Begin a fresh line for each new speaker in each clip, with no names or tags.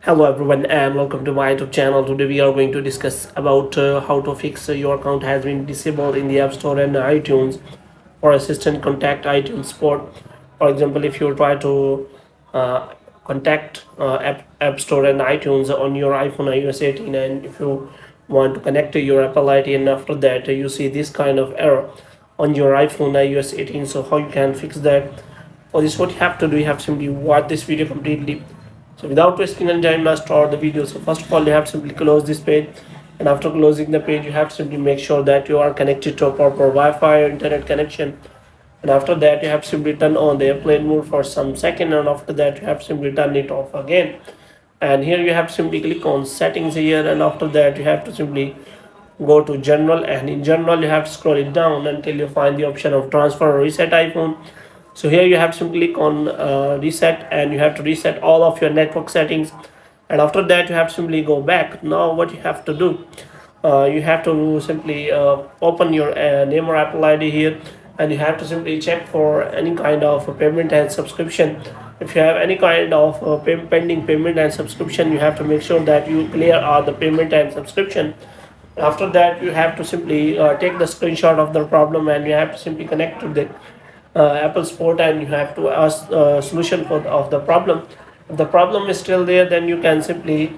Hello everyone and welcome to my YouTube channel. Today we are going to discuss about how to fix your account has been disabled in the App Store and iTunes. For assistant, contact iTunes support. For example, if you try to uh, contact App Store and iTunes on your iPhone iOS 18, and if you want to connect to your Apple ID, and after that you see this kind of error on your iPhone iOS 18. So how you can fix that? For this, what you have to do, you have to simply watch this video completely. So without wasting any time, let's start the video. So first of all, you have to simply close this page, and after closing the page, you have to simply make sure that you are connected to a proper Wi-Fi or internet connection. And after that, you have to simply turn on the airplane mode for some second, and after that, you have to simply turn it off again. And here you have to simply click on settings here, and after that, you have to simply go to general, and in general you have to scroll it down until you find the option of transfer or reset iPhone. So here you have to simply click on reset, and you have to reset all of your network settings, and after that you have to simply go back. Now what you have to do, you have to simply open your name or Apple ID here, and you have to simply check for any kind of payment and subscription. If you have any kind of pending payment and subscription, you have to make sure that you clear all the payment and subscription. After that, you have to simply take the screenshot of the problem, and you have to simply connect to the Apple Support, and you have to ask solution of the problem. If the problem is still there, then you can simply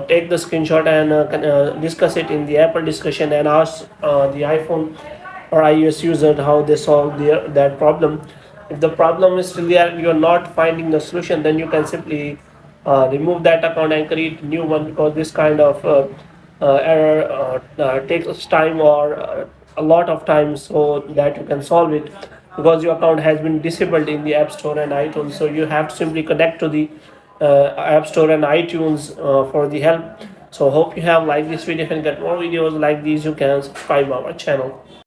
take the screenshot and discuss it in the Apple discussion, and ask the iPhone or iOS user how they solve that problem. If the problem is still there and you are not finding the solution, then you can simply remove that account and create a new one, because this kind of error takes time, or a lot of time, so that you can solve it, because your account has been disabled in the App Store and iTunes. So you have to simply connect to the App Store and iTunes for the help. So hope you have liked this video. If you get more videos like these, you can subscribe our channel.